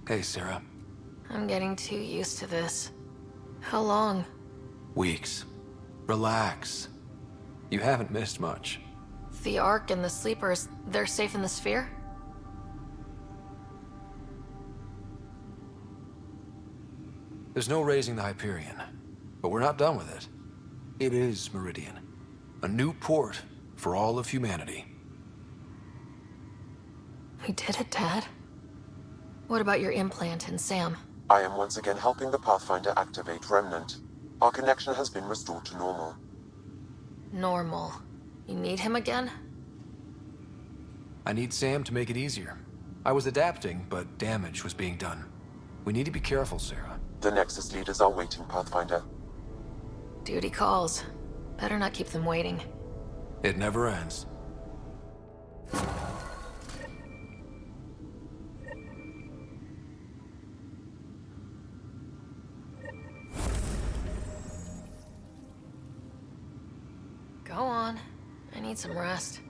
Hey, Sarah. I'm getting too used to this. How long? Weeks. Relax. You haven't missed much. The Ark and the Sleepers, they're safe in the sphere? There's no raising the Hyperion, but we're not done with it. It is Meridian. A new port for all of humanity. We did it, Dad. What about your implant and Sam? I am once again helping the Pathfinder activate Remnant. Our connection has been restored to normal. Normal. You need him again? I need Sam to make it easier. I was adapting, but damage was being done. We need to be careful, Sarah. The Nexus leaders are waiting, Pathfinder. Duty calls. Better not keep them waiting. It never ends. Go on. I need some rest.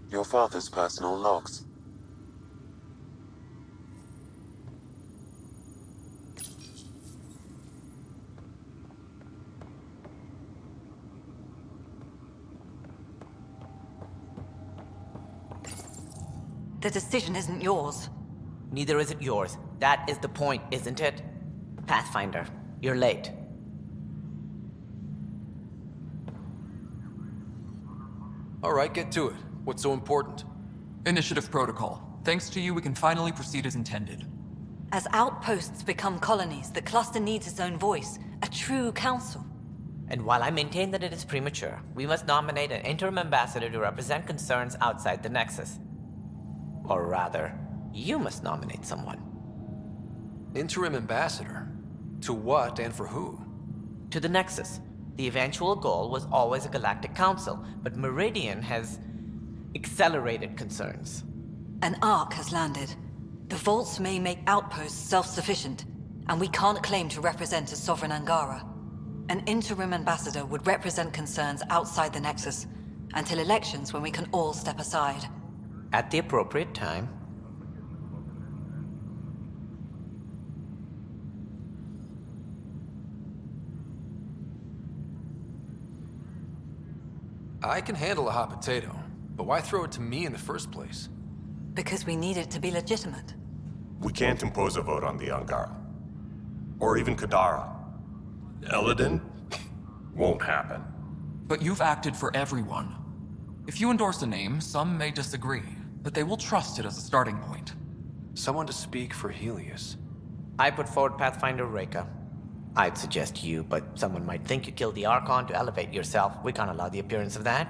Your father's personal logs. The decision isn't yours. Neither is it yours. That is the point, isn't it? Pathfinder, you're late. All right, get to it. What's so important? Initiative protocol. Thanks to you, we can finally proceed as intended. As outposts become colonies, the cluster needs its own voice, a true council. And while I maintain that it is premature, we must nominate an interim ambassador to represent concerns outside the Nexus. Or rather, you must nominate someone. Interim ambassador? To what and for who? To the Nexus. The eventual goal was always a galactic council, but Meridian has accelerated concerns. An Ark has landed. The vaults may make outposts self-sufficient, and we can't claim to represent a sovereign Angara. An interim ambassador would represent concerns outside the Nexus, until elections when we can all step aside. At the appropriate time. I can handle a hot potato, but why throw it to me in the first place? Because we need it to be legitimate. We can't impose a vote on the Angara. Or even Kadara. Eladin? Won't happen. But you've acted for everyone. If you endorse a name, some may disagree, but they will trust it as a starting point. Someone to speak for Helios. I put forward Pathfinder Reka. I'd suggest you, but someone might think you killed the Archon to elevate yourself. We can't allow the appearance of that.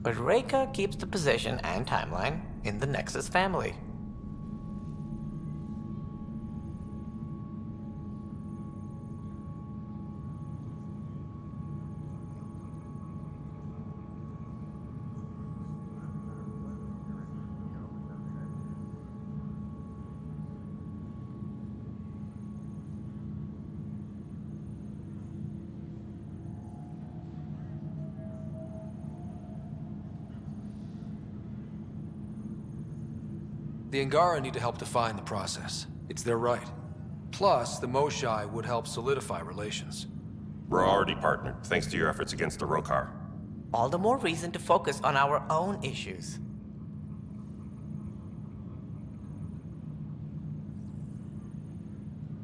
But Reka keeps the position and timeline in the Nexus family. The Angara need to help define the process. It's their right. Plus, the Moshai would help solidify relations. We're already partnered, thanks to your efforts against the Rokar. All the more reason to focus on our own issues.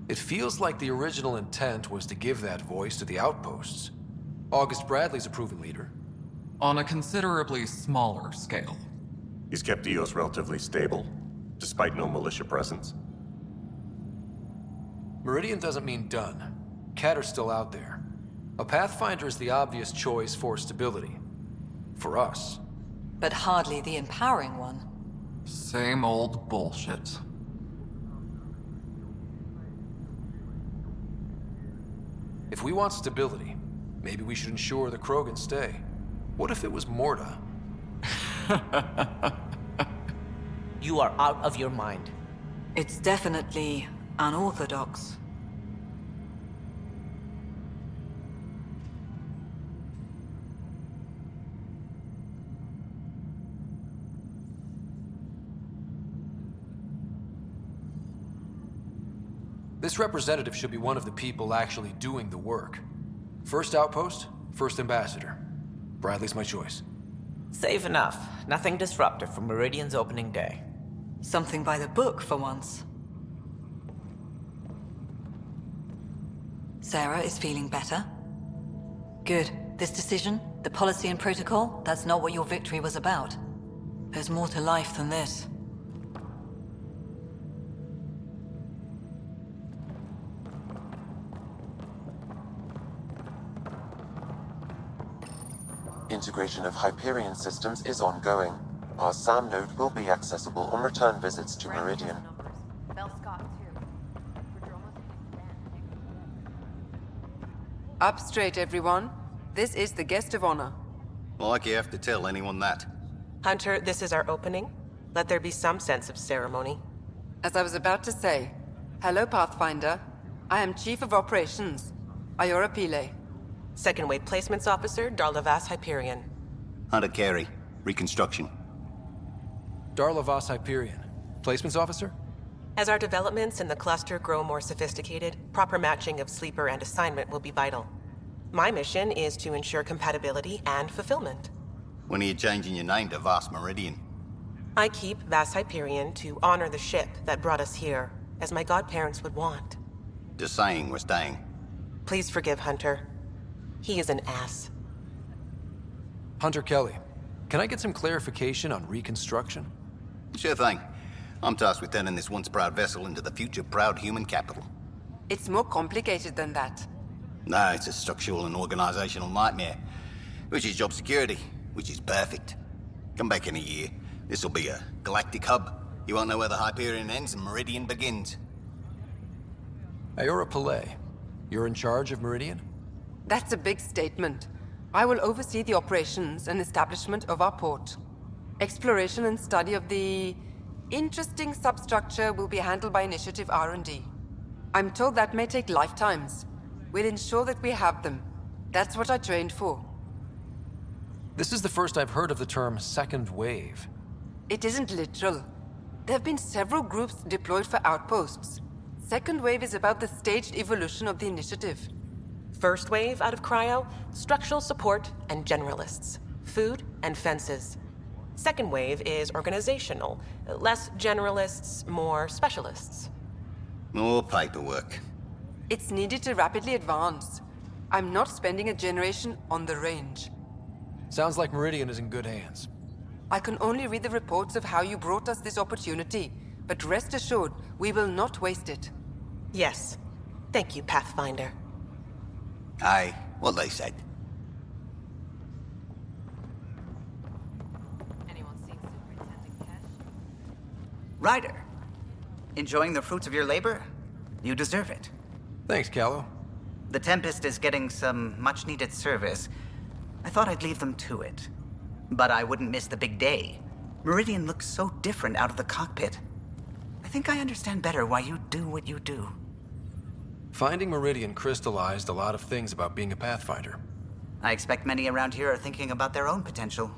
It feels like the original intent was to give that voice to the outposts. August Bradley's a proven leader. On a considerably smaller scale. He's kept EOS relatively stable, despite no militia presence. Meridian doesn't mean done. Catter's still out there. A Pathfinder is the obvious choice for stability. For us. But hardly the empowering one. Same old bullshit. If we want stability, maybe we should ensure the Krogan stay. What if it was Morta? You are out of your mind. It's definitely unorthodox. This representative should be one of the people actually doing the work. First outpost, first ambassador. Bradley's my choice. Safe enough. Nothing disruptive for Meridian's opening day. Something by the book for once. Sarah is feeling better? Good. This decision, the policy and protocol, that's not what your victory was about. There's more to life than this. Integration of Hyperion systems is ongoing. Our SAM node will be accessible on return visits to Meridian. Up straight, everyone. This is the guest of honor. Like you have to tell anyone that. Hunter, this is our opening. Let there be some sense of ceremony. As I was about to say, hello, Pathfinder. I am Chief of Operations, Ayora Pile. Second Wave Placements Officer, Darlavas Hyperion. Hunter Carey, Reconstruction. Darlavas Hyperion. Placements officer? As our developments in the cluster grow more sophisticated, proper matching of sleeper and assignment will be vital. My mission is to ensure compatibility and fulfillment. When are you changing your name to Vast Meridian? I keep Vas Hyperion to honor the ship that brought us here, as my godparents would want. Just saying we're staying. Please forgive Hunter. He is an ass. Hunter Kelly, can I get some clarification on reconstruction? Sure thing. I'm tasked with turning this once proud vessel into the future proud human capital. It's more complicated than that. No, it's a structural and organizational nightmare. Which is job security, which is perfect. Come back in a year. This'll be a galactic hub. You won't know where the Hyperion ends and Meridian begins. Ayora Pillay, you're in charge of Meridian? That's a big statement. I will oversee the operations and establishment of our port. Exploration and study of the interesting substructure will be handled by Initiative R&D. I'm told that may take lifetimes. We'll ensure that we have them. That's what I trained for. This is the first I've heard of the term second wave. It isn't literal. There have been several groups deployed for outposts. Second wave is about the staged evolution of the initiative. First wave out of cryo, structural support and generalists. Food and fences. Second wave is organizational. Less generalists, more specialists. More paperwork. It's needed to rapidly advance. I'm not spending a generation on the range. Sounds like Meridian is in good hands. I can only read the reports of how you brought us this opportunity, but rest assured, we will not waste it. Yes. Thank you, Pathfinder. Aye, what they said. Ryder, enjoying the fruits of your labor? You deserve it. Thanks, Callow. The Tempest is getting some much-needed service. I thought I'd leave them to it. But I wouldn't miss the big day. Meridian looks so different out of the cockpit. I think I understand better why you do what you do. Finding Meridian crystallized a lot of things about being a Pathfinder. I expect many around here are thinking about their own potential.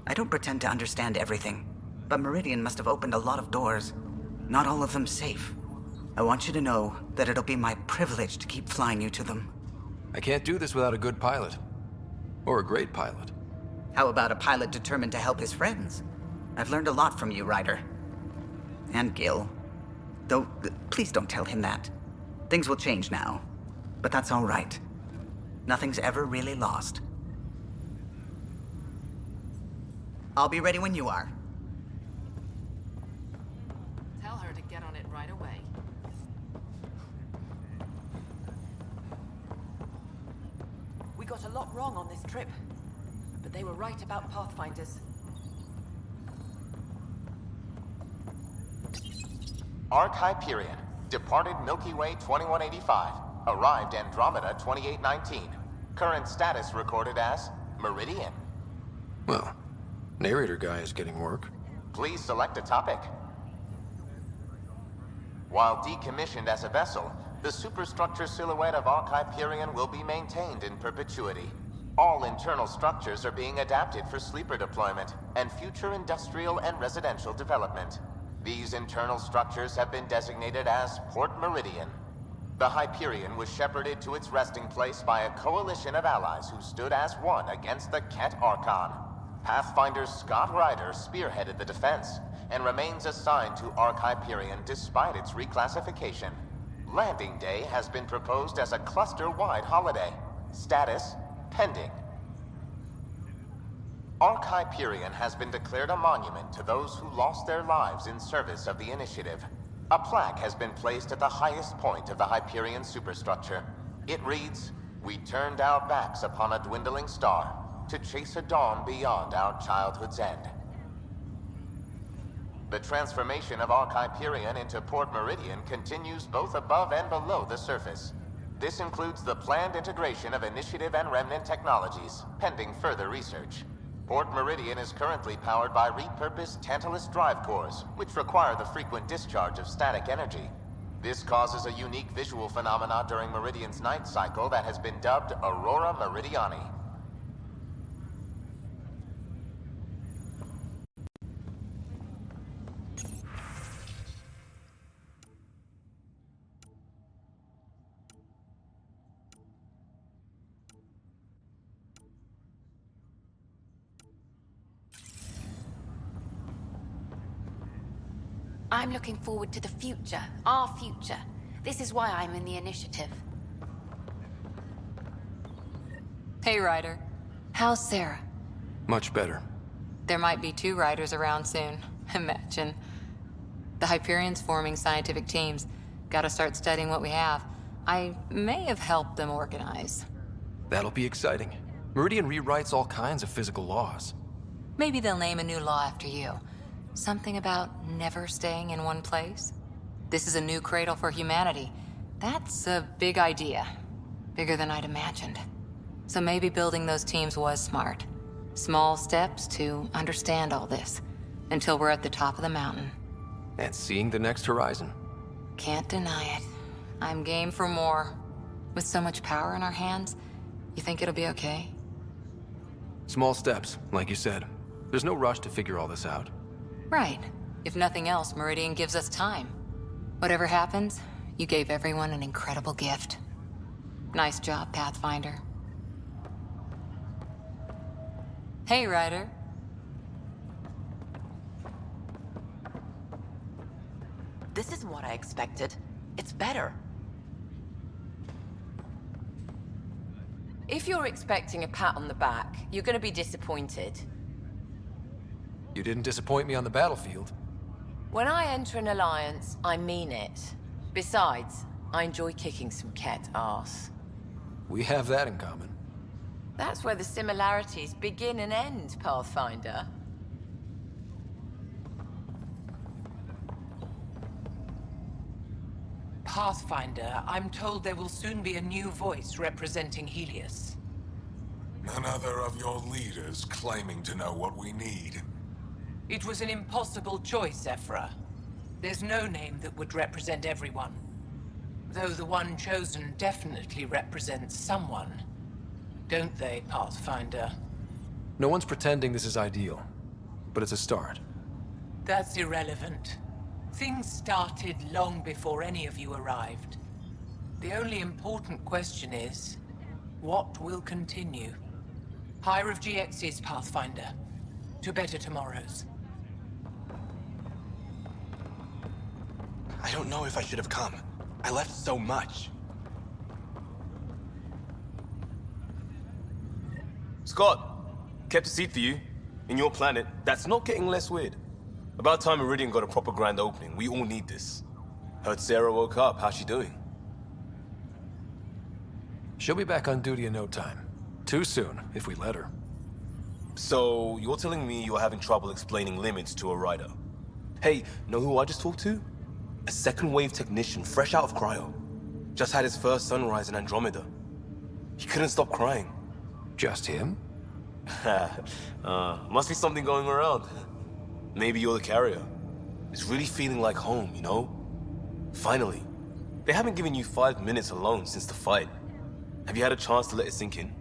I don't pretend to understand everything. but Meridian must have opened a lot of doors. Not all of them safe. I want you to know that it'll be my privilege to keep flying you to them. I can't do this without a good pilot. Or a great pilot. How about a pilot determined to help his friends? I've learned a lot from you, Ryder. And Gil. Though, please don't tell him that. Things will change now. But that's all right. Nothing's ever really lost. I'll be ready when you are. Tell her to get on it right away. We got a lot wrong on this trip, but they were right about Pathfinders. Arc Hyperion, departed Milky Way 2185, arrived Andromeda 2819. Current status recorded as Meridian. Well, narrator guy is getting work. Please select a topic. While decommissioned as a vessel, the superstructure silhouette of Arc Hyperion will be maintained in perpetuity. All internal structures are being adapted for sleeper deployment and future industrial and residential development. These internal structures have been designated as Port Meridian. The Hyperion was shepherded to its resting place by a coalition of allies who stood as one against the Ket Archon. Pathfinder Scott Ryder spearheaded the defense and remains assigned to Arc Hyperion despite its reclassification. Landing Day has been proposed as a cluster-wide holiday. Status: pending. Arc Hyperion has been declared a monument to those who lost their lives in service of the Initiative. A plaque has been placed at the highest point of the Hyperion superstructure. It reads, "We turned our backs upon a dwindling star to chase a dawn beyond our childhood's end." The transformation of Arc Hyperion into Port Meridian continues both above and below the surface. This includes the planned integration of Initiative and Remnant technologies, pending further research. Port Meridian is currently powered by repurposed Tantalus drive cores, which require the frequent discharge of static energy. This causes a unique visual phenomena during Meridian's night cycle that has been dubbed Aurora Meridiani. I'm looking forward to the future, our future. This is why I'm in the Initiative. Hey, Ryder. How's Sarah? Much better. There might be 2 Ryders around soon. Imagine. The Hyperion's forming scientific teams. Gotta start studying what we have. I may have helped them organize. That'll be exciting. Meridian rewrites all kinds of physical laws. Maybe they'll name a new law after you. Something about never staying in one place? This is a new cradle for humanity. That's a big idea. Bigger than I'd imagined. So maybe building those teams was smart. Small steps to understand all this, until we're at the top of the mountain. And seeing the next horizon. Can't deny it. I'm game for more. With so much power in our hands, you think it'll be okay? Small steps, like you said. There's no rush to figure all this out. Right. If nothing else, Meridian gives us time. Whatever happens, you gave everyone an incredible gift. Nice job, Pathfinder. Hey, Ryder. This isn't what I expected. It's better. If you're expecting a pat on the back, you're going to be disappointed. You didn't disappoint me on the battlefield. When I enter an alliance, I mean it. Besides, I enjoy kicking some Ket ass. We have that in common. That's where the similarities begin and end, Pathfinder. Pathfinder, I'm told there will soon be a new voice representing Helios. None other of your leaders claiming to know what we need. It was an impossible choice, Ephra. There's no name that would represent everyone. Though the one chosen definitely represents someone. Don't they, Pathfinder? No one's pretending this is ideal, but it's a start. That's irrelevant. Things started long before any of you arrived. The only important question is, what will continue? Higher of GX's, Pathfinder. To better tomorrows. I don't know if I should have come. I left so much. Scott, kept a seat for you. In your planet, that's not getting less weird. About time Meridian got a proper grand opening. We all need this. Heard Sarah woke up. How's she doing? She'll be back on duty in no time. Too soon, if we let her. So, you're telling me you're having trouble explaining limits to a rider? Hey, know who I just talked to? A second wave technician, fresh out of cryo. Just had his first sunrise in Andromeda. He couldn't stop crying. Just him? Must be something going around. Maybe you're the carrier. It's really feeling like home, you know? Finally. They haven't given you 5 minutes alone since the fight. Have you had a chance to let it sink in?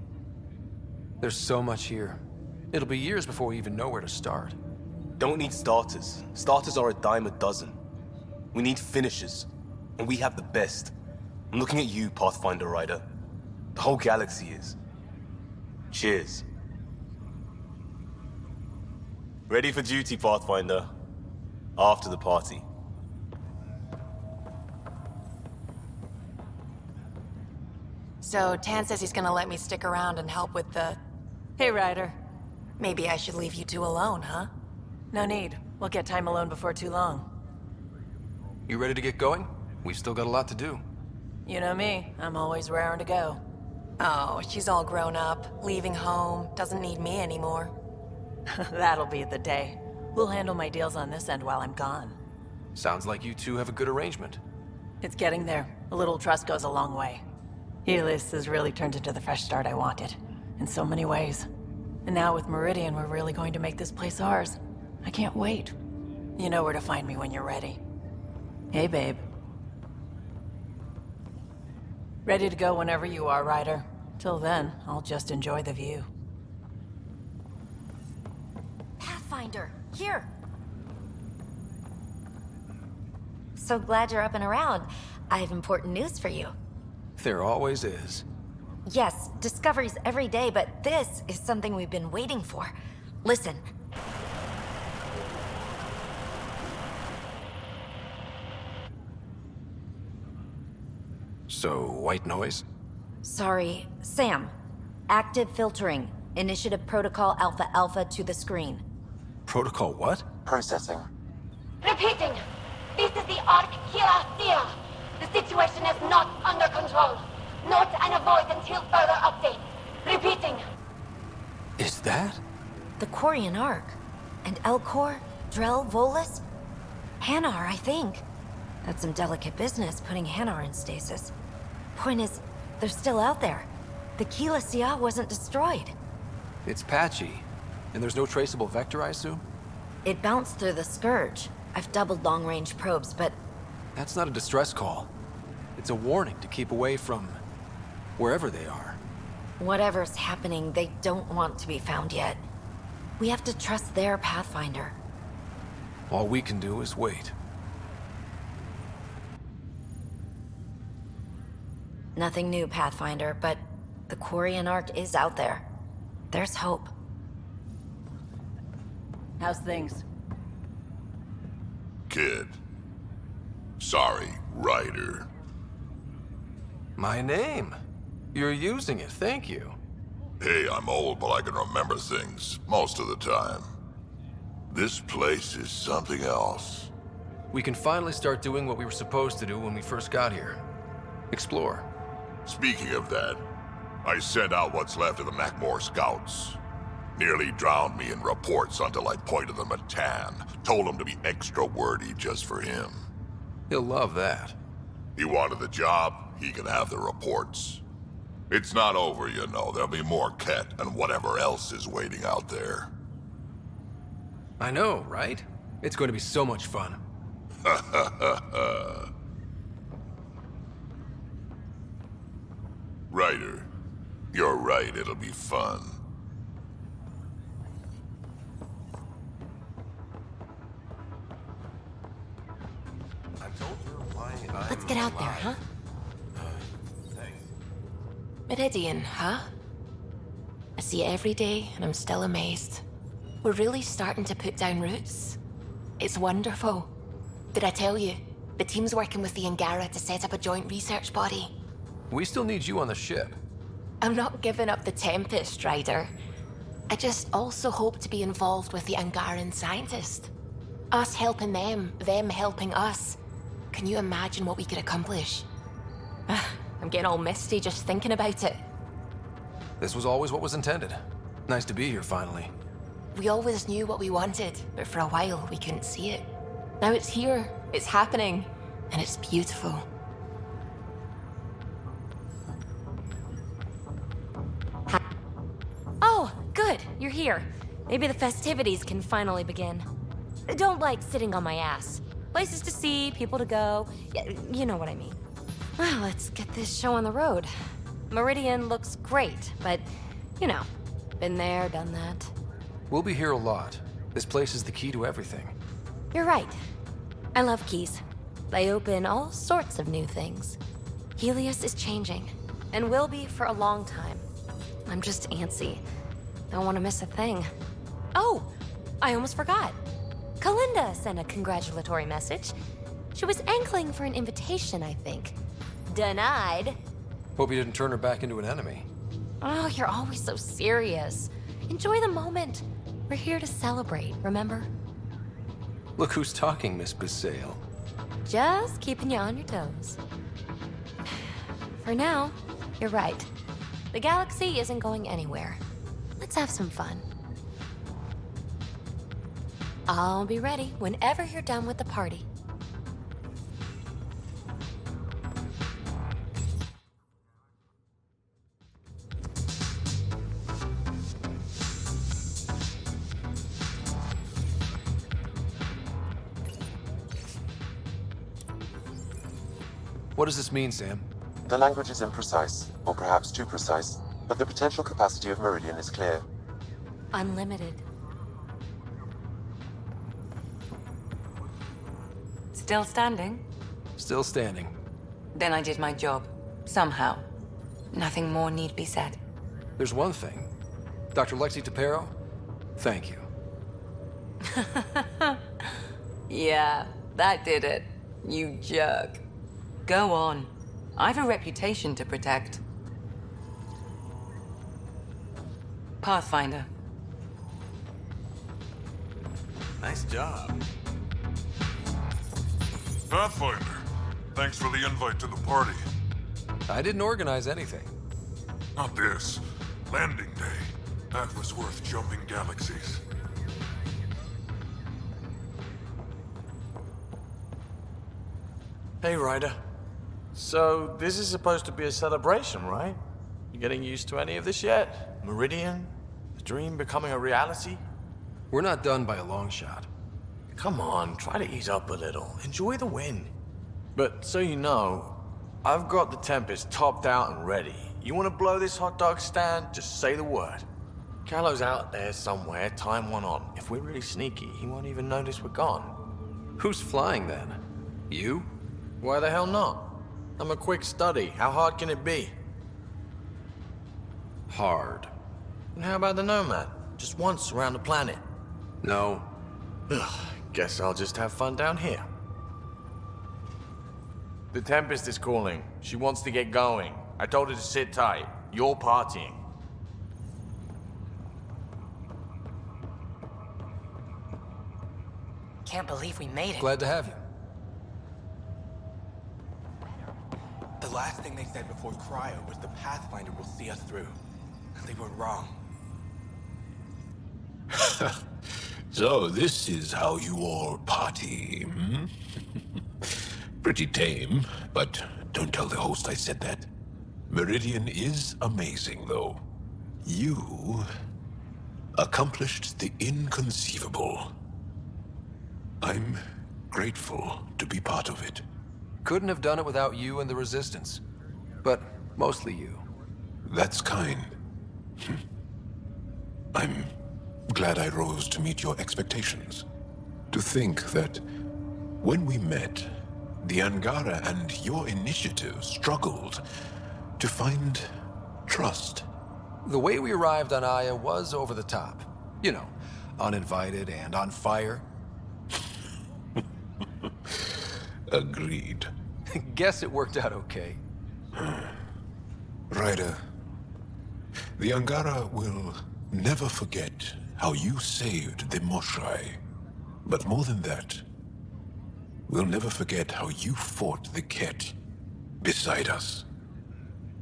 There's so much here. It'll be years before we even know where to start. Don't need starters. Starters are a dime a dozen. We need finishers. And we have the best. I'm looking at you, Pathfinder Rider. The whole galaxy is. Cheers. Ready for duty, Pathfinder. After the party. So, Tan says he's gonna let me stick around and help with the... Hey, Ryder. Maybe I should leave you two alone, huh? No need. We'll get time alone before too long. You ready to get going? We've still got a lot to do. You know me. I'm always raring to go. Oh, she's all grown up, leaving home, doesn't need me anymore. That'll be the day. We'll handle my deals on this end while I'm gone. Sounds like you two have a good arrangement. It's getting there. A little trust goes a long way. Helios has really turned into the fresh start I wanted, in so many ways. And now with Meridian, we're really going to make this place ours. I can't wait. You know where to find me when you're ready. Hey, babe. Ready to go whenever you are, Ryder. Till then, I'll just enjoy the view. Pathfinder, here! So glad you're up and around. I have important news for you. There always is. Yes, discoveries every day, but this is something we've been waiting for. Listen. So, white noise? Sorry, Sam. Active filtering. Initiative Protocol Alpha Alpha to the screen. Protocol what? Processing. Repeating. This is the Ark Kira. The situation is not under control. Note and avoid until further update. Repeating. Is that? The Quarian Ark. And Elcor, Drell, Volus? Hanar, I think. That's some delicate business, putting Hanar in stasis. Point is, they're still out there. The Keela Sia wasn't destroyed. It's patchy. And there's no traceable vector, I assume? It bounced through the Scourge. I've doubled long-range probes, but... That's not a distress call. It's a warning to keep away from... wherever they are. Whatever's happening, they don't want to be found yet. We have to trust their Pathfinder. All we can do is wait. Nothing new, Pathfinder, but the Quarian Ark is out there. There's hope. How's things? Kid. Sorry, Ryder. My name. You're using it, thank you. Hey, I'm old, but I can remember things most of the time. This place is something else. We can finally start doing what we were supposed to do when we first got here. Explore. Speaking of that, I sent out what's left of the Macmore scouts. Nearly drowned me in reports until I pointed them at Tan. Told him to be extra wordy just for him. He'll love that. He wanted the job, he can have the reports. It's not over, you know. There'll be more Ket and whatever else is waiting out there. I know, right? It's going to be so much fun. Ha ha ha ha. Ryder, you're right, it'll be fun. Let's get out there, huh? Meridian, huh? I see it every day, and I'm still amazed. We're really starting to put down roots. It's wonderful. Did I tell you? The team's working with the Angara to set up a joint research body. We still need you on the ship. I'm not giving up the Tempest, Ryder. I just also hope to be involved with the Angaran scientists. Us helping them helping us. Can you imagine what we could accomplish? I'm getting all misty just thinking about it. This was always what was intended. Nice to be here, finally. We always knew what we wanted, but for a while we couldn't see it. Now it's here, it's happening, and it's beautiful. Oh, good, you're here. Maybe the festivities can finally begin. Don't like sitting on my ass. Places to see, people to go. You know what I mean. Well, let's get this show on the road. Meridian looks great, but, you know, been there, done that. We'll be here a lot. This place is the key to everything. You're right. I love keys. They open all sorts of new things. Helios is changing, and will be for a long time. I'm just antsy. Don't want to miss a thing. Oh, I almost forgot. Kalinda sent a congratulatory message. She was angling for an invitation, I think. Denied. Hope you didn't turn her back into an enemy. Oh, you're always so serious. Enjoy the moment. We're here to celebrate, remember? Look who's talking, Miss Basale. Just keeping you on your toes. For now, you're right. The galaxy isn't going anywhere. Let's have some fun. I'll be ready whenever you're done with the party. What does this mean, Sam? The language is imprecise, or perhaps too precise, but the potential capacity of Meridian is clear. Unlimited. Still standing? Still standing. Then I did my job. Somehow. Nothing more need be said. There's one thing. Dr. Lexi Tapero, thank you. Yeah, that did it. You jerk. Go on. I've a reputation to protect. Pathfinder. Nice job. Pathfinder, thanks for the invite to the party. I didn't organize anything. Not this. Landing day. That was worth jumping galaxies. Hey, Ryder. So, this is supposed to be a celebration, right? You getting used to any of this yet? Meridian? The dream becoming a reality? We're not done by a long shot. Come on, try to ease up a little. Enjoy the win. But so you know, I've got the Tempest topped out and ready. You want to blow this hot dog stand? Just say the word. Callow's out there somewhere, time one on. If we're really sneaky, he won't even notice we're gone. Who's flying then? You? Why the hell not? I'm a quick study. How hard can it be? Hard. And how about the Nomad? Just once around the planet. No. Ugh, guess I'll just have fun down here. The Tempest is calling. She wants to get going. I told her to sit tight. You're partying. Can't believe we made it. Glad to have you. The last thing they said before Cryo was the Pathfinder will see us through. They were wrong. So this is how you all party, hmm? Pretty tame, but don't tell the host I said that. Meridian is amazing, though. You accomplished the inconceivable. I'm grateful to be part of it. Couldn't have done it without you and the Resistance. But mostly you. That's kind. I'm glad I rose to meet your expectations. To think that when we met, The Angara and your initiative struggled to find trust. The way we arrived on Aya was over the top. You know, uninvited and on fire. Agreed. Guess it worked out okay. Ryder, the Angara will never forget how you saved the Moshai. But more than that, we'll never forget how you fought the Ket beside us.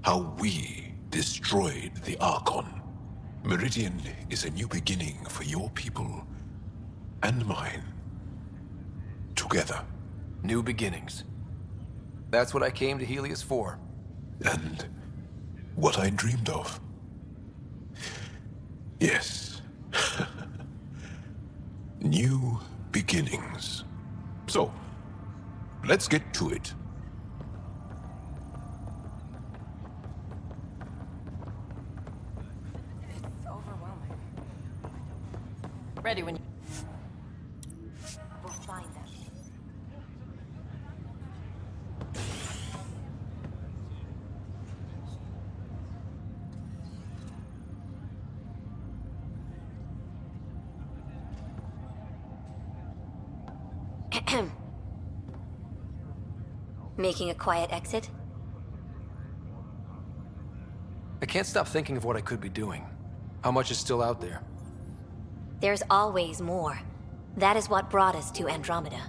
How we destroyed the Archon. Meridian is a new beginning for your people and mine. Together. New beginnings. That's what I came to Helios for. And what I dreamed of. Yes. New beginnings. So, let's get to it. It's overwhelming. Ready when you... We'll find them. Making a quiet exit? I can't stop thinking of what I could be doing. How much is still out there? There's always more. That is what brought us to Andromeda.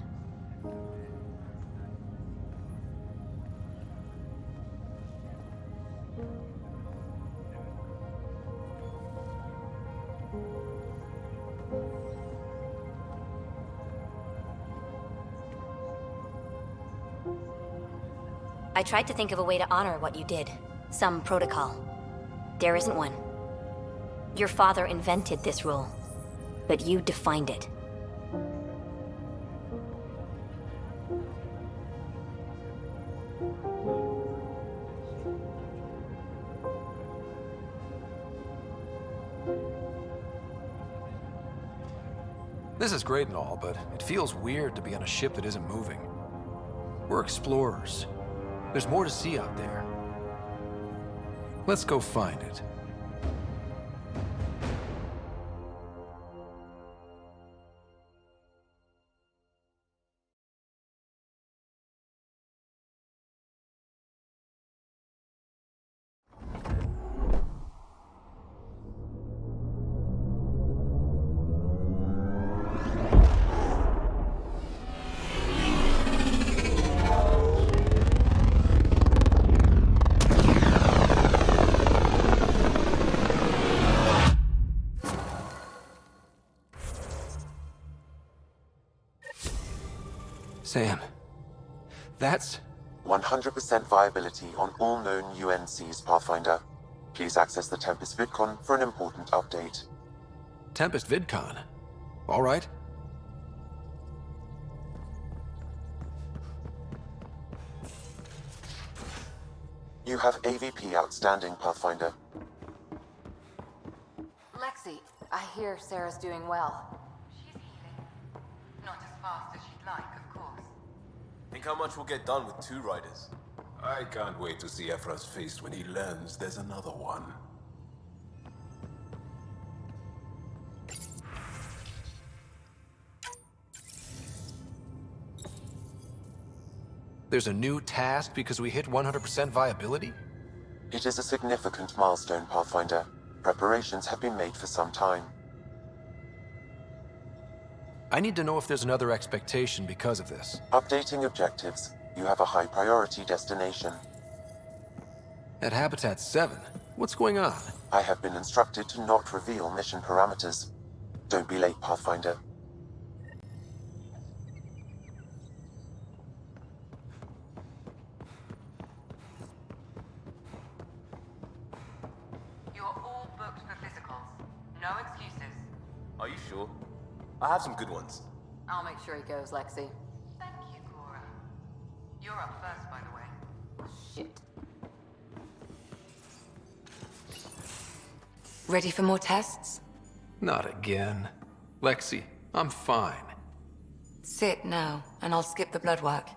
I tried to think of a way to honor what you did. Some protocol. There isn't one. Your father invented this rule, but you defined it. This is great and all, but it feels weird to be on a ship that isn't moving. We're explorers. There's more to see out there. Let's go find it. Sam, that's... 100% viability on all known UNCs, Pathfinder. Please access the Tempest VidCon for an important update. Tempest VidCon? All right. You have AVP outstanding, Pathfinder. Lexi, I hear Sarah's doing well. Not as fast as she'd like, of course. Think how much we'll get done with 2 riders. I can't wait to see Ephra's face when he learns there's another one. There's a new task because we hit 100% viability? It is a significant milestone, Pathfinder. Preparations have been made for some time. I need to know if there's another expectation because of this. Updating objectives. You have a high priority destination. At Habitat 7, what's going on? I have been instructed to not reveal mission parameters. Don't be late, Pathfinder. You're all booked for physicals. No excuses. Are you sure? I have some good ones. I'll make sure he goes, Lexi. Thank you, Cora. You're up first, by the way. Shit. Ready for more tests? Not again. Lexi, I'm fine. Sit now, and I'll skip the blood work.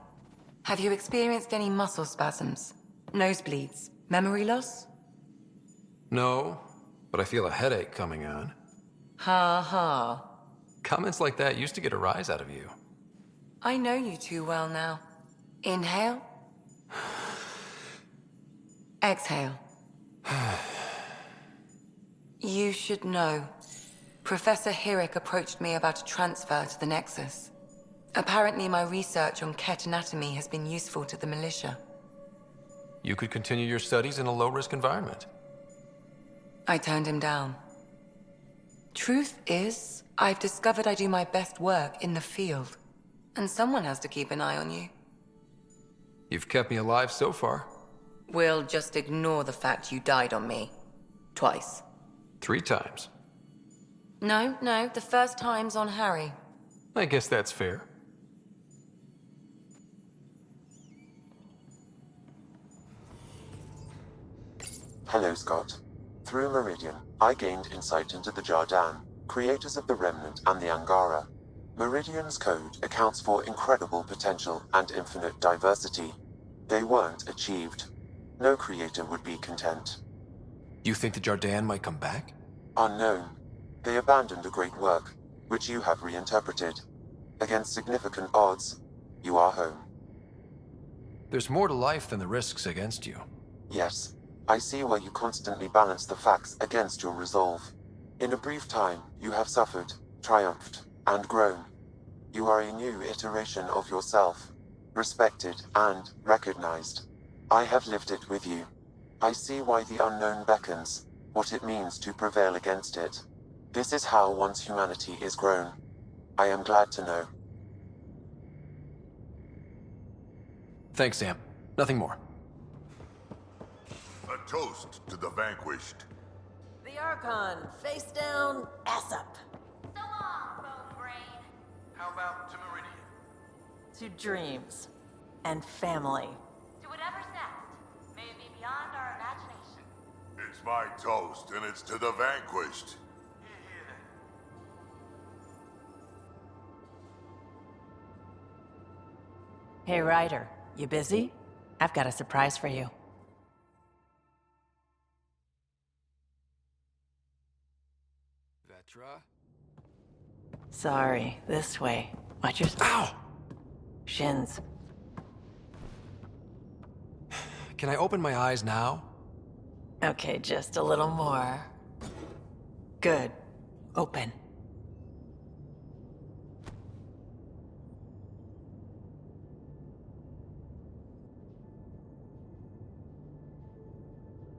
Have you experienced any muscle spasms? Nosebleeds? Memory loss? No, but I feel a headache coming on. Ha ha. Comments like that used to get a rise out of you. I know you too well now. Inhale. Exhale. You should know. Professor Hirik approached me about a transfer to the Nexus. Apparently my research on Ket anatomy has been useful to the militia. You could continue your studies in a low-risk environment. I turned him down. Truth is, I've discovered I do my best work in the field. And someone has to keep an eye on you. You've kept me alive so far. We'll just ignore the fact you died on me. Twice. 3 times. No, the first time's on Harry. I guess that's fair. Hello, Scott. Through Meridian, I gained insight into the Jardan, creators of the Remnant and the Angara. Meridian's code accounts for incredible potential and infinite diversity. They weren't achieved. No creator would be content. You think the Jardan might come back? Unknown. They abandoned a great work, which you have reinterpreted. Against significant odds, you are home. There's more to life than the risks against you. Yes, I see why you constantly balance the facts against your resolve. In a brief time, you have suffered, triumphed, and grown. You are a new iteration of yourself, respected and recognized. I have lived it with you. I see why the unknown beckons, what it means to prevail against it. This is how one's humanity is grown. I am glad to know. Thanks, Sam. Nothing more. A toast to the vanquished. The Archon, face down, ass up. So long, bone brain. How about to Meridian? To dreams. And family. To whatever's next. May it be beyond our imagination. It's my toast, and it's to the vanquished. Hey, Ryder, you busy? I've got a surprise for you. Vetra? Sorry, this way. Watch your... Ow! Shins. Can I open my eyes now? Okay, just a little more. Good. Open.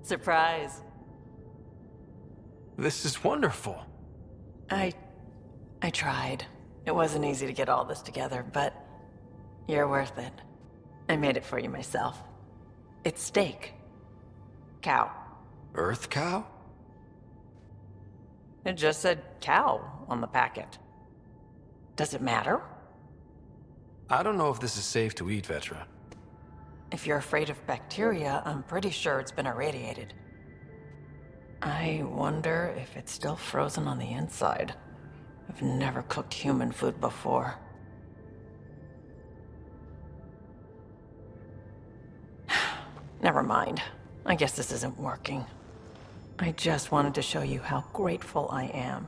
Surprise. This is wonderful. I tried. It wasn't easy to get all this together, but you're worth it. I made it for you myself. It's steak. Cow. Earth cow? It just said cow on the packet. Does it matter? I don't know if this is safe to eat, Vetra. If you're afraid of bacteria, I'm pretty sure it's been irradiated. I wonder if it's still frozen on the inside. I've never cooked human food before. Never mind. I guess this isn't working. I just wanted to show you how grateful I am.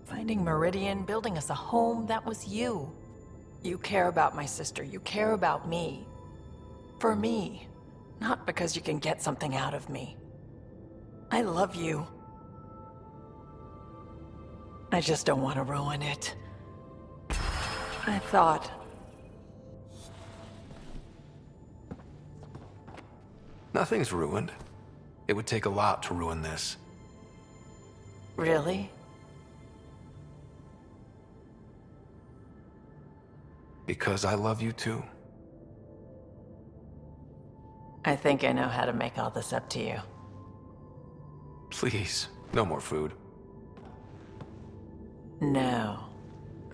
Finding Meridian, building us a home, that was you. You care about my sister. You care about me. For me. Not because you can get something out of me. I love you. I just don't want to ruin it. I thought... Nothing's ruined. It would take a lot to ruin this. Really? Because I love you too. I think I know how to make all this up to you. Please, no more food. No.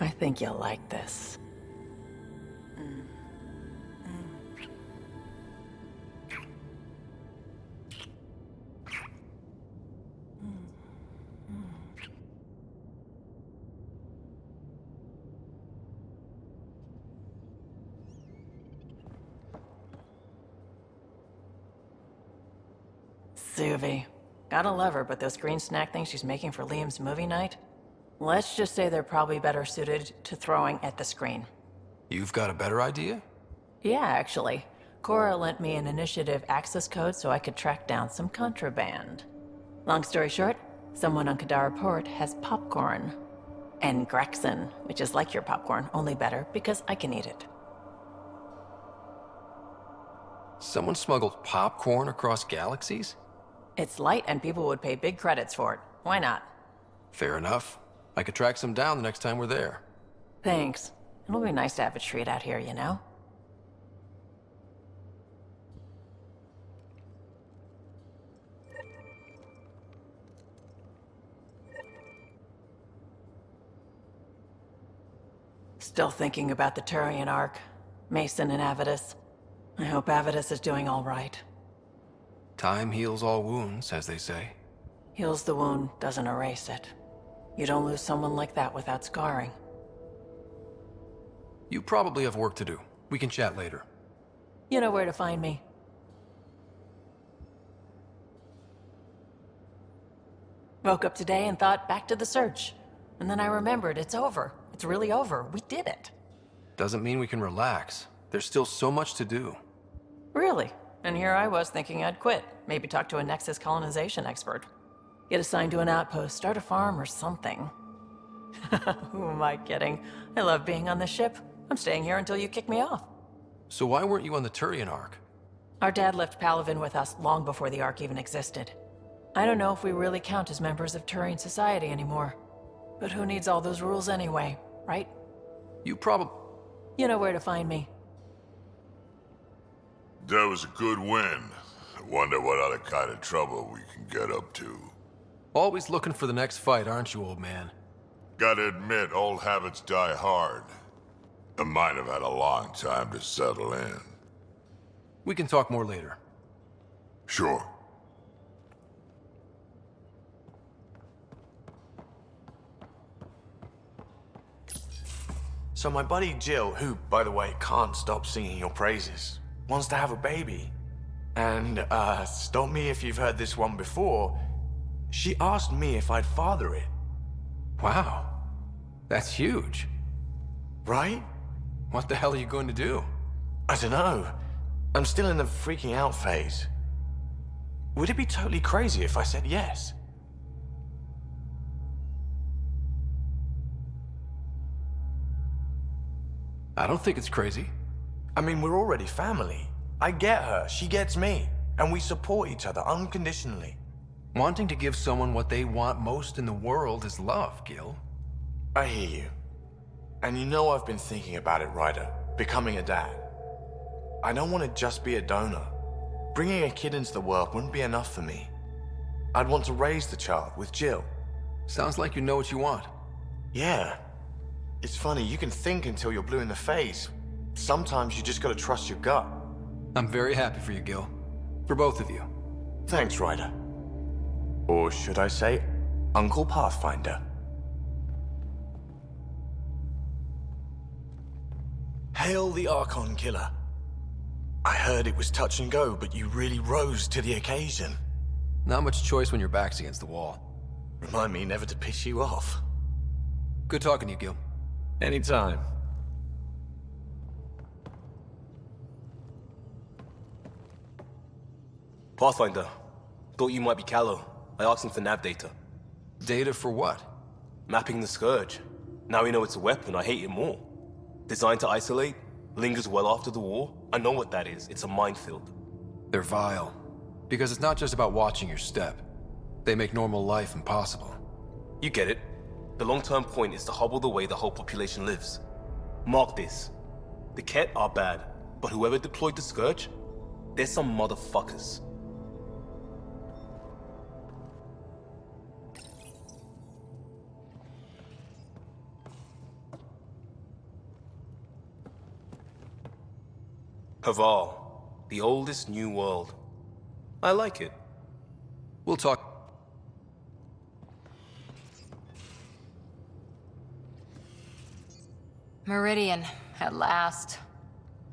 I think you'll like this. Suvi. Gotta love her, but those green snack things she's making for Liam's movie night? Let's just say they're probably better suited to throwing at the screen. You've got a better idea? Yeah, actually. Cora lent me an initiative access code so I could track down some contraband. Long story short, someone on Kadara Port has popcorn. And Grexon, which is like your popcorn, only better because I can eat it. Someone smuggled popcorn across galaxies? It's light and people would pay big credits for it. Why not? Fair enough. I could track some down the next time we're there. Thanks. It'll be nice to have a treat out here, you know? Still thinking about the Turian Ark. Mason and Avidus. I hope Avidus is doing all right. Time heals all wounds, as they say. Heals the wound, doesn't erase it. You don't lose someone like that without scarring. You probably have work to do. We can chat later. You know where to find me. Woke up today and thought back to the search. And then I remembered it's over. It's really over. We did it. Doesn't mean we can relax. There's still so much to do. Really? And here I was thinking I'd quit. Maybe talk to a Nexus colonization expert. Get assigned to an outpost, start a farm or something. Who am I kidding? I love being on the ship. I'm staying here until you kick me off. So why weren't you on the Turian Ark? Our dad left Palaven with us long before the Ark even existed. I don't know if we really count as members of Turian society anymore. But who needs all those rules anyway, right? You probably... You know where to find me. That was a good win. I wonder what other kind of trouble we can get up to. Always looking for the next fight, aren't you, old man? Gotta admit, old habits die hard. And mine have had a long time to settle in. We can talk more later. Sure. So my buddy Jill, who, by the way, can't stop singing your praises, wants to have a baby. And, stop me if you've heard this one before, she asked me if I'd father it. Wow. That's huge. Right? What the hell are you going to do? I don't know. I'm still in the freaking out phase. Would it be totally crazy if I said yes? I don't think it's crazy. I mean, we're already family. I get her, she gets me, and we support each other unconditionally. Wanting to give someone what they want most in the world is love, Gil. I hear you. And you know I've been thinking about it, Ryder. Becoming a dad. I don't want to just be a donor. Bringing a kid into the world wouldn't be enough for me. I'd want to raise the child with Jill. Sounds like you know what you want. Yeah. It's funny, you can think until you're blue in the face. Sometimes you just gotta trust your gut. I'm very happy for you, Gil. For both of you. Thanks, Ryder. Or should I say, Uncle Pathfinder. Hail the Archon Killer. I heard it was touch and go, but you really rose to the occasion. Not much choice when your back's against the wall. Remind me never to piss you off. Good talking to you, Gil. Anytime. Pathfinder. Thought you might be Callow. I asked him for nav data. Data for what? Mapping the Scourge. Now we know it's a weapon, I hate it more. Designed to isolate, lingers well after the war. I know what that is. It's a minefield. They're vile. Because it's not just about watching your step. They make normal life impossible. You get it. The long-term point is to hobble the way the whole population lives. Mark this. The Ket are bad, but whoever deployed the Scourge, they're some motherfuckers. Haval, the oldest new world. I like it. We'll talk. Meridian, at last.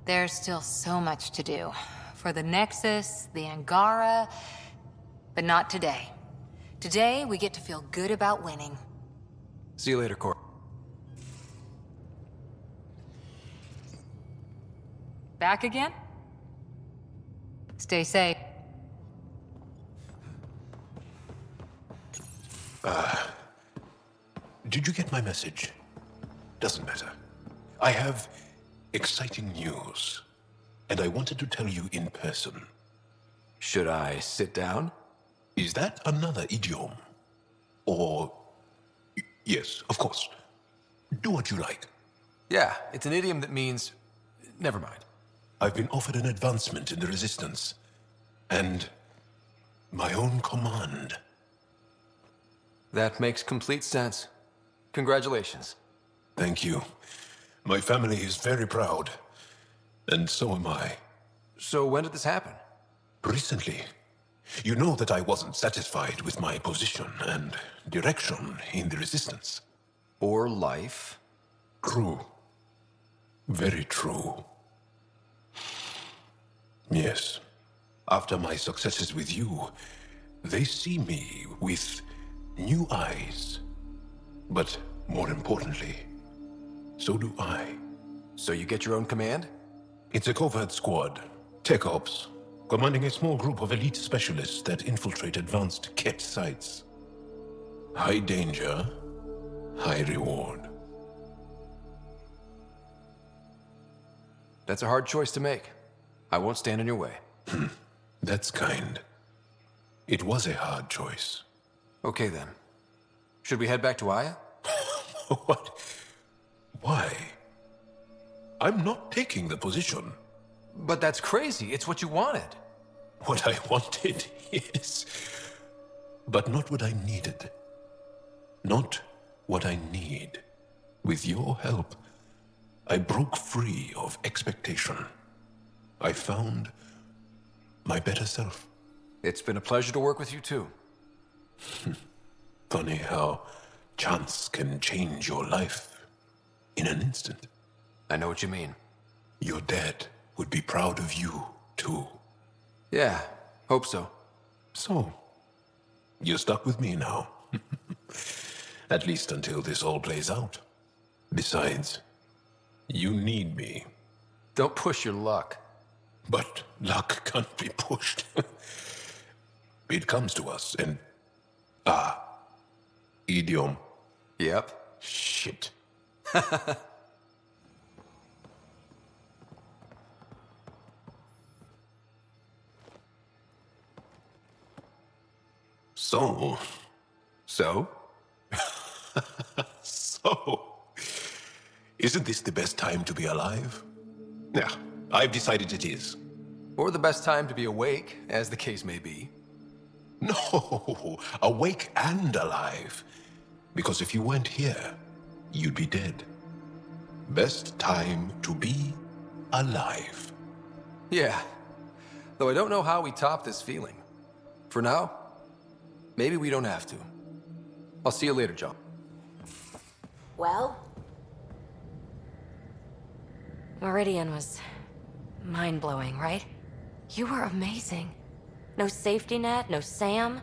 There's still so much to do. For the Nexus, the Angara, But not today. Today, we get to feel good about winning. See you later, Cor. Back again? Stay safe. Did you get my message? Doesn't matter. I have exciting news, and I wanted to tell you in person. Should I sit down? Is that another idiom? Or... Yes, of course. Do what you like. Yeah, it's an idiom that means... Never mind. I've been offered an advancement in the Resistance, and my own command. That makes complete sense. Congratulations. Thank you. My family is very proud, and so am I. So when did this happen? Recently. You know that I wasn't satisfied with my position and direction in the Resistance. Or life. True. Very true. Yes. After my successes with you, they see me with new eyes. But more importantly, so do I. So you get your own command? It's a covert squad, Tech Ops, commanding a small group of elite specialists that infiltrate advanced Ket sites. High danger, high reward. That's a hard choice to make. I won't stand in your way. That's kind. It was a hard choice. Okay then. Should we head back to Aya? What? Why? I'm not taking the position. But that's crazy. It's what you wanted. What I wanted, yes. But not what I needed. Not what I need. With your help, I broke free of expectation. I found my better self. It's been a pleasure to work with you too. Funny how chance can change your life in an instant. I know what you mean. Your dad would be proud of you, too. Yeah, hope so. So, you're stuck with me now. At least until this all plays out. Besides, you need me. Don't push your luck. But luck can't be pushed. It comes to us and... idiom. Yep. Shit. So? So? So? Isn't this the best time to be alive? Yeah, I've decided it is. Or the best time to be awake, as the case may be. No, awake and alive. Because if you weren't here, you'd be dead. Best time to be alive. Yeah, though I don't know how we top this feeling. For now, maybe we don't have to. I'll see you later, John. Well? Meridian was mind-blowing, right? You were amazing. No safety net, no Sam.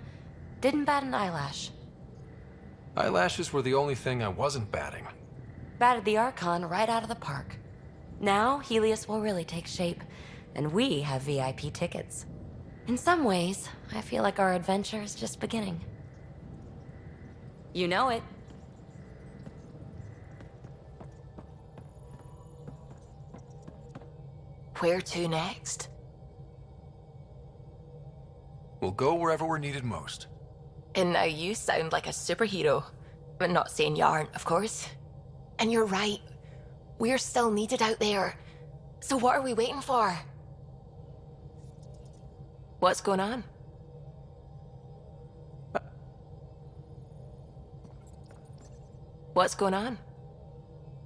Didn't bat an eyelash. Eyelashes were the only thing I wasn't batting. Batted the Archon right out of the park. Now, Helios will really take shape, and we have VIP tickets. In some ways, I feel like our adventure is just beginning. You know it. Where to next? We'll go wherever we're needed most. And now you sound like a superhero. But not saying you aren't, of course. And you're right. We're still needed out there. So what are we waiting for? What's going on? What's going on?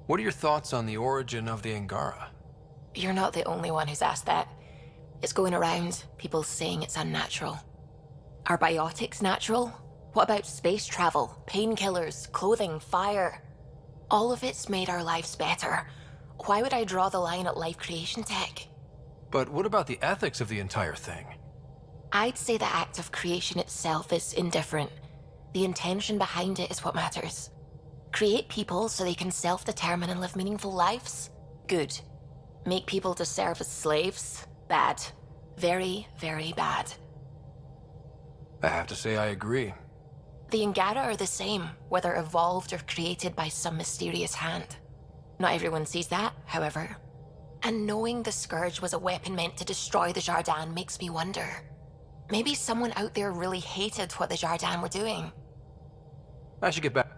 What are your thoughts on the origin of the Angara? You're not the only one who's asked that. It's going around, people saying it's unnatural. Are biotics natural? What about space travel, painkillers, clothing, fire? All of it's made our lives better. Why would I draw the line at life creation tech? But what about the ethics of the entire thing? I'd say the act of creation itself is indifferent. The intention behind it is what matters. Create people so they can self-determine and live meaningful lives? Good. Make people to serve as slaves? Bad. Very, very bad. I have to say I agree. The Angara are the same, whether evolved or created by some mysterious hand. Not everyone sees that, however. And knowing the Scourge was a weapon meant to destroy the Jardin makes me wonder. Maybe someone out there really hated what the Jardin were doing. I should get back.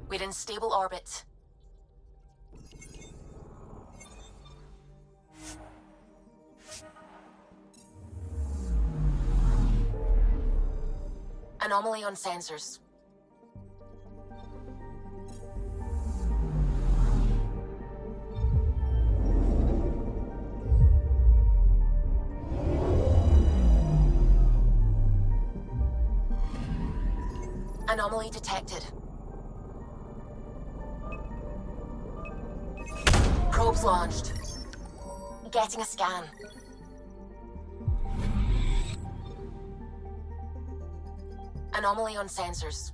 We're in stable orbit. Anomaly on sensors. Anomaly detected. Probes launched. Getting a scan. Anomaly on sensors.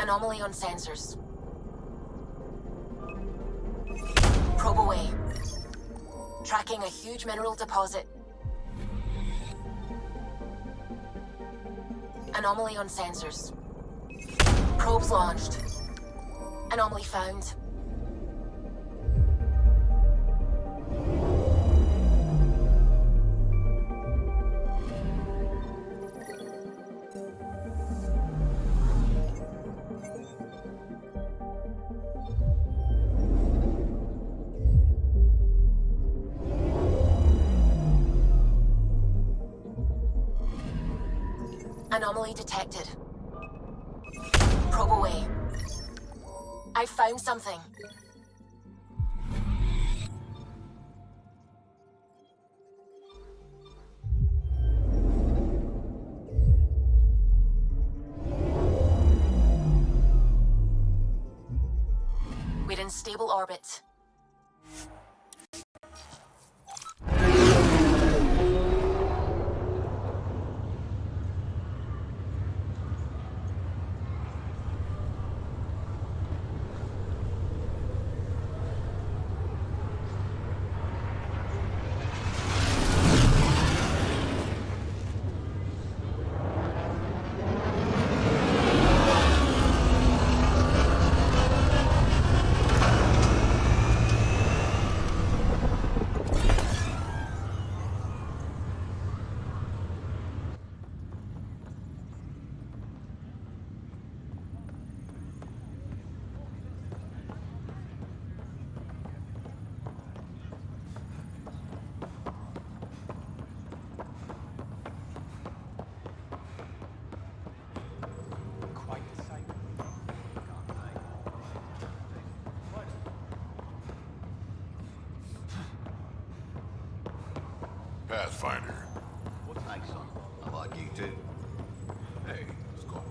Anomaly on sensors. Probe away. Tracking a huge mineral deposit. Anomaly on sensors. Probes launched. Anomaly found. Anomaly detected. Probe away. I found something. We're in stable orbit. Pathfinder. What's next, son? I like you too. Hey, Scott.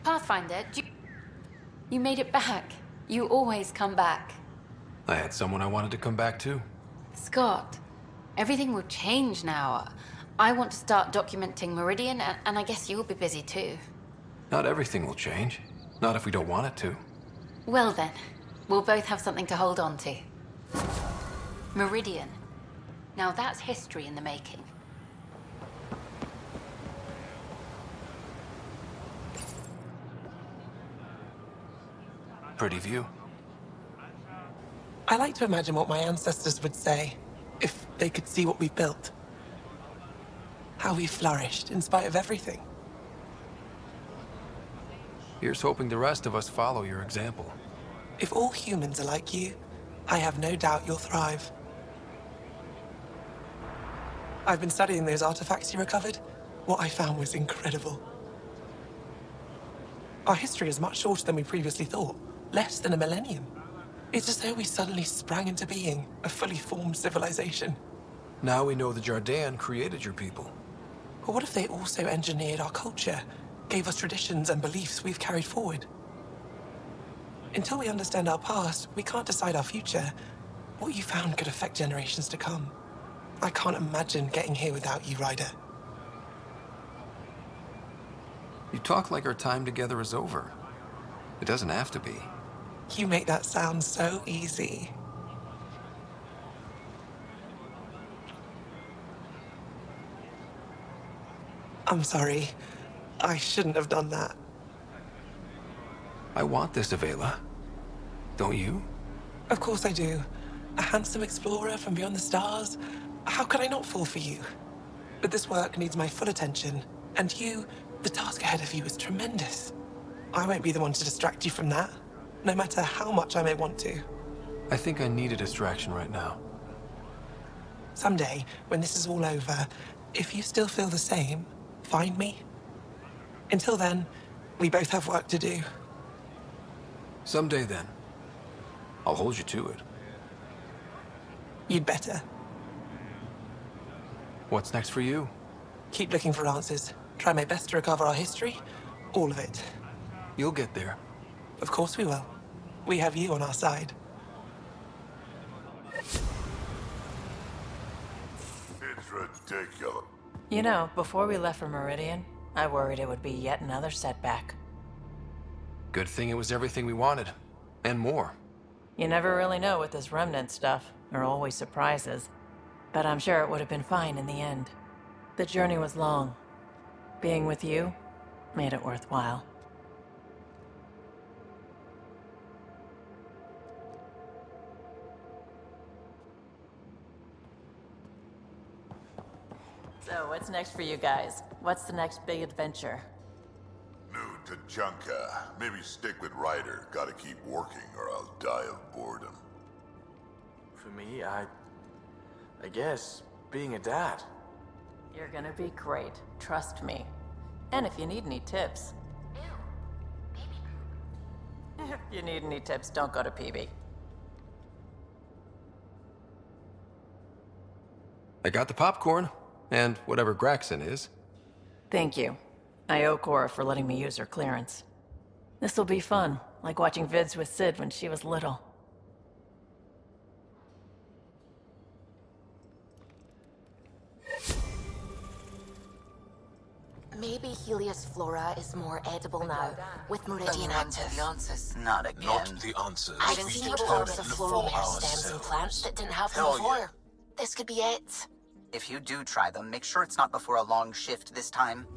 Pathfinder, you made it back. You always come back. I had someone I wanted to come back to. Scott, everything will change now. I want to start documenting Meridian, and I guess you'll be busy too. Not everything will change. Not if we don't want it to. Well then, we'll both have something to hold on to. Meridian. Now that's history in the making. Pretty view. I like to imagine what my ancestors would say if they could see what we've built. How we flourished in spite of everything. Here's hoping the rest of us follow your example. If all humans are like you, I have no doubt you'll thrive. I've been studying those artifacts you recovered. What I found was incredible. Our history is much shorter than we previously thought. Less than a millennium. It's as though we suddenly sprang into being, a fully formed civilization. Now we know the Jardin created your people. But what if they also engineered our culture, gave us traditions and beliefs we've carried forward? Until we understand our past, we can't decide our future. What you found could affect generations to come. I can't imagine getting here without you, Ryder. You talk like our time together is over. It doesn't have to be. You make that sound so easy. I'm sorry. I shouldn't have done that. I want this, Avela. Don't you? Of course I do. A handsome explorer from beyond the stars. How could I not fall for you? But this work needs my full attention. And you, the task ahead of you is tremendous. I won't be the one to distract you from that, no matter how much I may want to. I think I need a distraction right now. Someday, when this is all over, if you still feel the same, find me. Until then, we both have work to do. Someday then. I'll hold you to it. You'd better. What's next for you? Keep looking for answers. Try my best to recover our history. All of it. You'll get there. Of course we will. We have you on our side. It's ridiculous. You know, before we left for Meridian, I worried it would be yet another setback. Good thing it was everything we wanted. And more. You never really know with this remnant stuff. There are always surprises. But I'm sure it would have been fine in the end. The journey was long. Being with you made it worthwhile. So, what's next for you guys? What's the next big adventure? New to Junka. Maybe stick with Ryder. Gotta keep working or I'll die of boredom. For me, I guess being a dad. You're gonna be great. Trust me. And if you need any tips... If you need any tips, don't go to PB. I got the popcorn. And whatever Graxon is. Thank you. I owe Cora for letting me use her clearance. This'll be fun, like watching vids with Sid when she was little. Maybe Helios flora is more edible now, with Meridian active. Not again. Not the answers. I've We seen determine reports of for floromere stems and ourselves. plants that didn't have them Hell before. yeah. This could be it. If you do try them, make sure it's not before a long shift this time.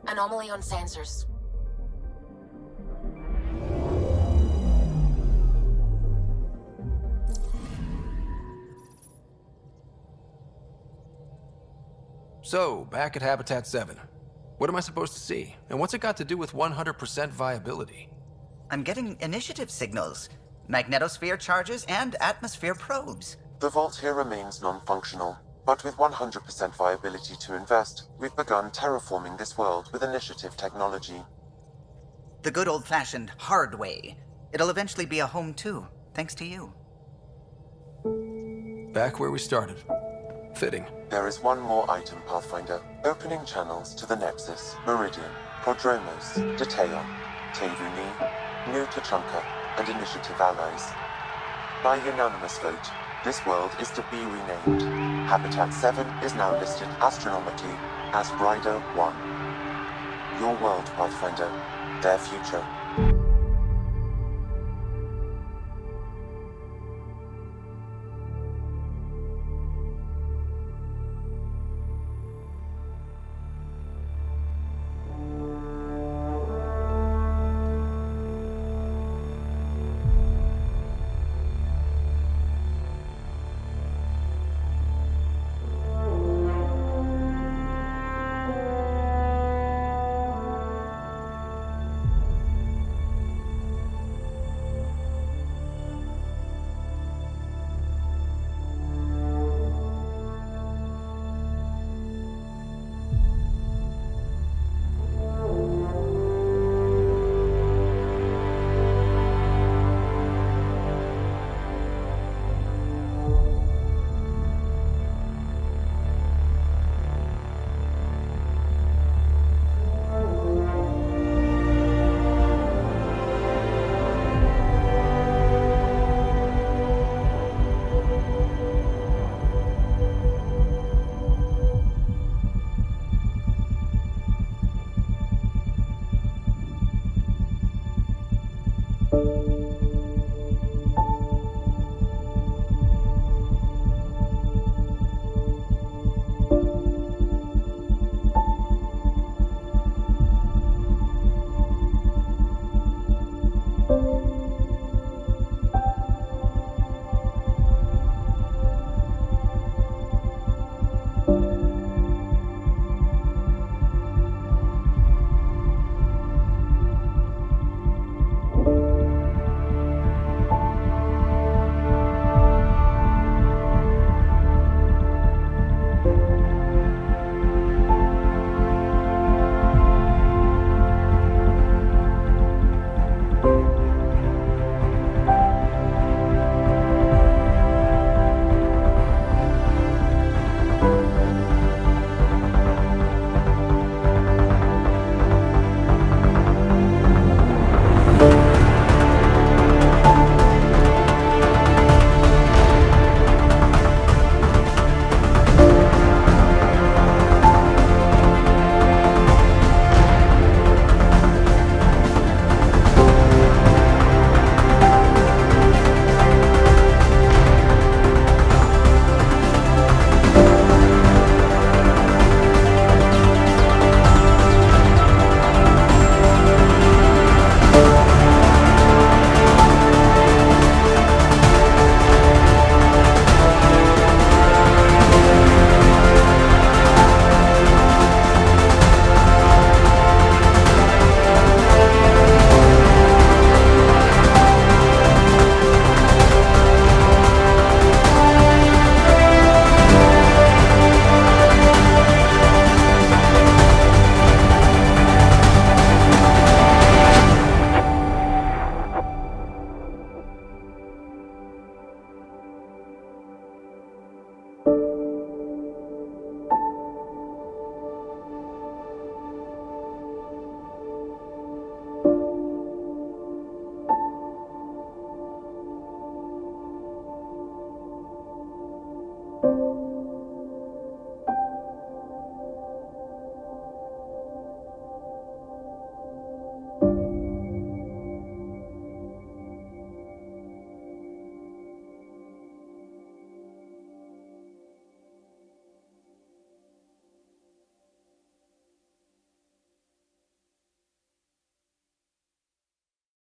Anomaly on sensors. So, back at Habitat 7. What am I supposed to see? And what's it got to do with 100% viability? I'm getting initiative signals, magnetosphere charges, and atmosphere probes. The vault here remains non-functional, but with 100% viability to invest, we've begun terraforming this world with initiative technology. The good old-fashioned hard way. It'll eventually be a home too, thanks to you. Back where we started. Fitting. There is one more item, Pathfinder. Opening channels to the Nexus, Meridian, Prodromos, Deteon, Tevuni, New Tachanka, and Initiative allies. By unanimous vote, this world is to be renamed. Habitat 7 is now listed astronomically as Rider 1. Your world, Pathfinder. Their future.